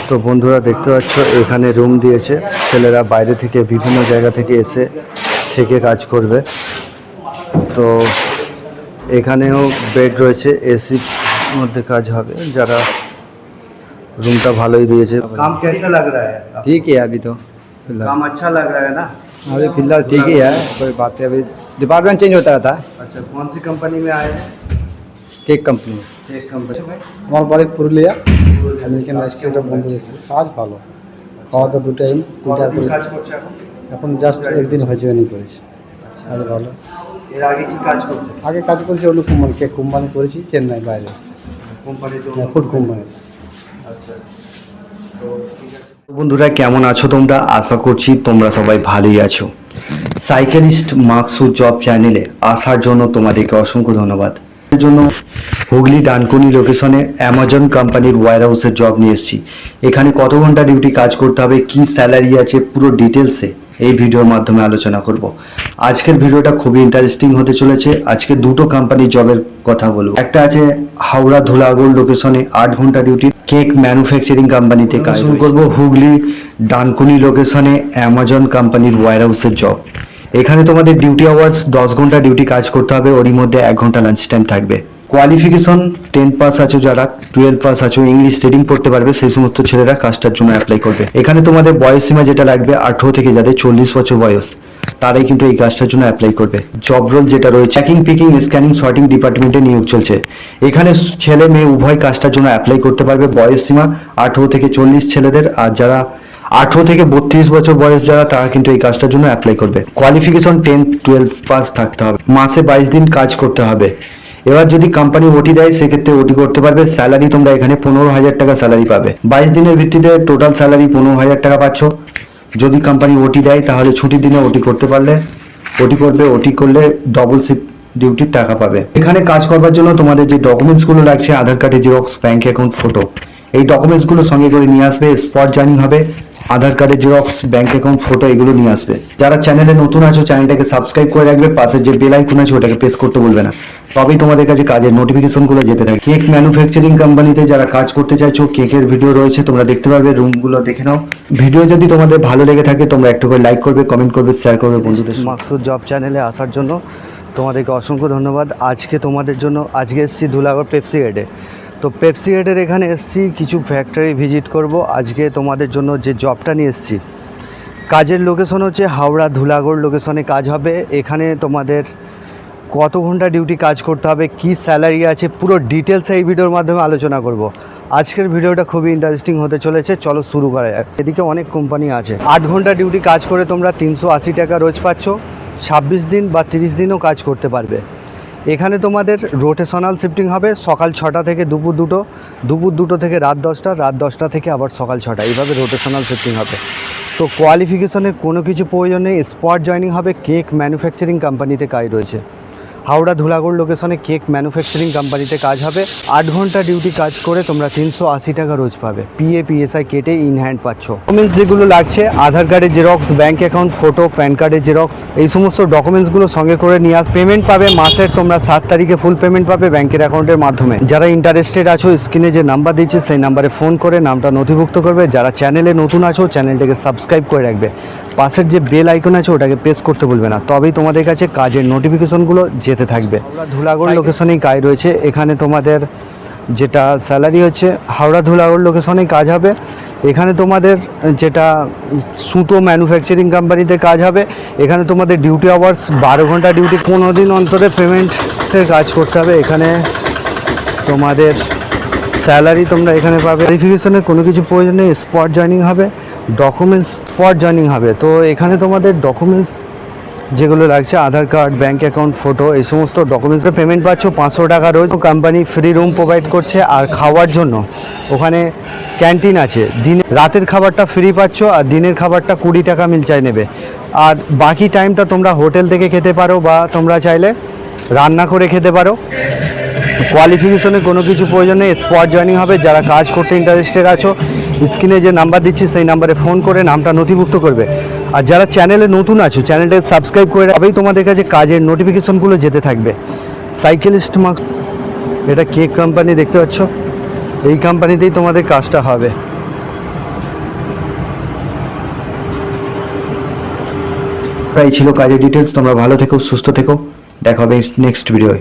তো বন্ধুরা দেখতে পাচ্ছ এখানে রুম দিয়েছে, ছেলেরা বাইরে থেকে বিভিন্ন জায়গা থেকে এসে থেকে কাজ করবে। তো এখানেও বেড রয়েছে, এসির মধ্যে কাজ হবে। যারা रूमटा भालो ही दिए। काम कैसा लग रहा है? ठीक है अभी तो काम अच्छा लग रहा है ना? अभी फिलहाल ठीक ही है, कोई बात है। अभी डिपार्टमेंट चेंज होता रहता है। अच्छा, कौन सी कंपनी में आए हैं? Cake company. एक कंपनी में আমার বাড়ি পুরুলিয়া, আমি এখানে আসছি একটা বন্ধু এসে। কাজ ভালো, খাওয়া দাওয়া দু টাইম। কাজ করছে এখন জাস্ট একদিন হয়ে জয়েনিং করেছি। কাজ ভালো। এর আগে কি কাজ করতে? আগে কাজ করেছি অন্য কোম্পানি, কেক কোম্পানি করেছি চেন্নাই বাইরে, কোম্পানি তো ফুড কোম্পানি। আচ্ছা, তো ঠিক আছে। বন্ধুরা কেমন আছো তোমরা? আশা করছি তোমরা সবাই ভালোই আছো। সাইকেলিস্ট মাকসুদ জব চ্যানেলে আসার জন্য তোমাদেরকে অসংখ্য ধন্যবাদ। এর জন্য হুগলি ডানকুনি লোকেশনে অ্যামাজন কোম্পানির ওয়্যার হাউসের জব নিয়ে এসেছি। এখানে কত ঘন্টা ডিউটি কাজ করতে হবে, কি স্যালারি আছে, পুরো ডিটেলসে এই ভিডিওর মাধ্যমে আলোচনা করব। আজকের ভিডিওটা খুবই ইন্টারেস্টিং হতে চলেছে। আজকে দুটো কোম্পানির জবের কথা বলবো। একটা আছে হাওড়া ধুলাগড় লোকেশনে 8 ঘন্টা ডিউটি, কেক ম্যানুফ্যাকচারিং কোম্পানিতে কাজ শুরু করবো। হুগলি ডানকুনি লোকেশনে অ্যামাজন কোম্পানির ওয়্যার হাউসের জব। এখানে তোমাদের ডিউটি আওয়ার্স 10 ঘন্টা ডিউটি কাজ করতে হবে, ওরই মধ্যে 1 ঘন্টা লাঞ্চ টাইম থাকবে। কোয়ালিফিকেশন 10 পাস আছো, যারা 12 পাস আছো, ইংলিশ রিডিং পড়তে পারবে, সেই সমস্ত ছেলেরা কাজটার জন্য অ্যাপ্লাই করবে। এখানে তোমাদের বয়স সীমা যেটা লাগবে 18 থেকে যাদের 40 বছর বয়স, তারাই কিন্তু এই কাজটার জন্য অ্যাপ্লাই করবে। জব রোল যেটা রয়েছে চেকিং, পিকিং, স্ক্যানিং, সর্টিং ডিপার্টমেন্টে নিয়োগ চলছে। এখানে ছেলে মেয়ে উভয় কাজটার জন্য অ্যাপ্লাই করতে পারবে। বয়স সীমা 18 থেকে 40 ছেলেদের, আর যারা 18 থেকে 32 বছর বয়স যারা, তারা কিন্তু এই কাজটার জন্য অ্যাপ্লাই করবে। কোয়ালিফিকেশন 10-12 পাস থাকতে হবে। মাসে 22 দিন কাজ করতে হবে। এবার যদি কোম্পানি ওটি দেয় সেক্ষেত্রে ওটি করতে পারবে। স্যালারি তোমরা এখানে 15,000 টাকা স্যালারি পাবে। 22 দিনের ভিত্তিতে টোটাল স্যালারি 15,000 টাকা পাচ্ছ। যদি কোম্পানি ওটি দেয় তাহলে ছুটির দিনে ওটি করতে পারলে ওটি করবে, ওটি করলে ডবল শিফট ডিউটির টাকা পাবে। এখানে কাজ করবার জন্য তোমাদের যে ডকুমেন্টসগুলো লাগছে, আধার কার্ডের জেরক্স, ব্যাংক অ্যাকাউন্ট, ফটো, এই ডকুমেন্টসগুলো সঙ্গে করে নিয়ে আসবে। স্পট জয়েনিং হবে, আধার কার্ডের জেরক্স, ব্যাংক অ্যাকাউন্ট, ফটো এগুলো নিয়ে আসবে। যারা চ্যানেলে নতুন আছো চ্যানেলটাকে সাবস্ক্রাইব করে রাখবে, পাশে যে বেল আইকন আছে ওটাকে প্রেস করতে বলবে না, তবেই তোমাদের কাছে কাজের নোটিফিকেশনগুলো যেতে থাকে। কেক ম্যানুফ্যাকচারিং কোম্পানিতে যারা কাজ করতে চাইছো, কেকের ভিডিও রয়েছে, তোমরা দেখতে পারবে, রুমগুলো দেখে নাও। ভিডিও যদি তোমাদের ভালো লেগে থাকে তোমরা একটু করে লাইক করবে, কমেন্ট করবে, শেয়ার করবে বন্ধুদের। মাকসুদ জব চ্যানেলে আসার জন্য তোমাদেরকে অসংখ্য ধন্যবাদ। আজকে তোমাদের জন্য এসেছি ধুলাগড় পেপসি গেটে। তো পেপসি গেটের এখানে এসেছি, কিছু ফ্যাক্টরি ভিজিট করব। আজকে তোমাদের জন্য যে জবটা নিয়ে এসেছি, কাজের লোকেশন হচ্ছে হাওড়া ধুলাগড় লোকেশনে কাজ হবে। এখানে তোমাদের কত ঘন্টা ডিউটি কাজ করতে হবে, কি স্যালারি আছে, পুরো ডিটেলস এই ভিডিওর মাধ্যমে আলোচনা করব। আজকের ভিডিওটা খুবই ইন্টারেস্টিং হতে চলেছে, চলো শুরু করা যাক। এদিকে অনেক কোম্পানি আছে। 8 ঘন্টা ডিউটি কাজ করে তোমরা 380 টাকা রোজ পাচ্ছ। 26 দিন বা 30 দিনও কাজ করতে পারবে। এখানে তোমাদের রোটেশনাল শিফটিং হবে, সকাল 6টা থেকে দুপুর 2টো, দুপুর 2টো থেকে রাত 10টা, রাত 10টা থেকে আবার সকাল 6টা, এইভাবে রোটেশনাল শিফটিং হবে। তো কোয়ালিফিকেশনের কোনো কিছু প্রয়োজন নেই, স্পট জয়েনিং হবে। কেক ম্যানুফ্যাকচারিং কোম্পানিতে কাজ রয়েছে, হাওড়া ধুলাগড় লোকেশনে কেক ম্যানুফ্যাকচারিং কোম্পানিতে কাজ হবে। 8 ঘন্টা ডিউটি কাজ করে তোমরা 380 টাকা রোজ পাবে। PSI কেটে ইন হ্যান্ড পাচ্ছ। ডকুমেন্টস যেগুলো লাগছে, আধার কার্ডের xerox, bank account, photo, pan কার্ডের জেরক্স, এই সমস্ত ডকুমেন্টসগুলো সঙ্গে করে নিয়ে আস। পেমেন্ট পাবে মাসের তোমরা 7 তারিখে ফুল পেমেন্ট পাবে ব্যাঙ্কের অ্যাকাউন্টের মাধ্যমে। যারা ইন্টারেস্টেড আছো স্ক্রিনে যে নাম্বার দিচ্ছে সেই নাম্বারে ফোন করে নামটা নথিভুক্ত করবে। যারা চ্যানেলে নতুন আছো চ্যানেলটাকে সাবস্ক্রাইব করে রাখবে, পাশের যে বেল আইকন আছে ওটাকে প্রেস করতে বলবে না, তবেই তোমাদের কাছে কাজের নোটিফিকেশনগুলো যেতে থাকবে। ধুলাগড় লোকেশনেই কাজ রয়েছে। এখানে তোমাদের যেটা স্যালারি হচ্ছে, হাওড়া ধুলাগড় লোকেশনেই কাজ হবে। এখানে তোমাদের যেটা সুতো ম্যানুফ্যাকচারিং কোম্পানিতে কাজ হবে। এখানে তোমাদের ডিউটি আওয়ার্স 12 ঘন্টা ডিউটি, 15 দিন অন্তরে পেমেন্টে কাজ করতে হবে। এখানে তোমাদের স্যালারি তোমরা এখানে পাবে। ভেরিফিকেশনের কোনো কিছু প্রয়োজন নেই, স্পট জয়েনিং হবে। ডকুমেন্টস স্পট জয়েনিং হবে। তো এখানে তোমাদের ডকুমেন্টস যেগুলো লাগছে, আধার কার্ড, ব্যাঙ্ক অ্যাকাউন্ট, ফটো, এই সমস্ত ডকুমেন্টসের পেমেন্ট পাচ্ছ 500 টাকা রোজ। কোম্পানি ফ্রি রুম প্রোভাইড করছে, আর খাওয়ার জন্য ওখানে ক্যান্টিন আছে। রাতের খাবারটা ফ্রি পাচ্ছ, আর দিনের খাবারটা 20 টাকা মিল চাই নেবে। আর বাকি টাইমটা তোমরা হোটেল থেকে খেতে পারো, বা তোমরা চাইলে রান্না করে খেতে পারো। কোয়ালিফিকেশনে কোনো কিছু প্রয়োজন নেই, স্পট জয়েনিং হবে। যারা কাজ করতে ইন্টারেস্টেড আছো স্ক্রিনে যে নাম্বার দিচ্ছি সেই নাম্বারে ফোন করে নামটা নথিভুক্ত করবে। আর যারা চ্যানেলে নতুন আছো চ্যানেলটাকে সাবস্ক্রাইব করে তবেই তোমাদের কাছে কাজের নোটিফিকেশনগুলো যেতে থাকবে। সাইকেলিস্ট মার্কস, এটা কেক কোম্পানি দেখতে পাচ্ছ, এই কোম্পানিতেই তোমাদের কাজটা হবে। বন্ধুরা এই ছিল কাজের ডিটেলস। তোমরা ভালো থেকো, সুস্থ থেকো, দেখা হবে নেক্সট ভিডিওয়।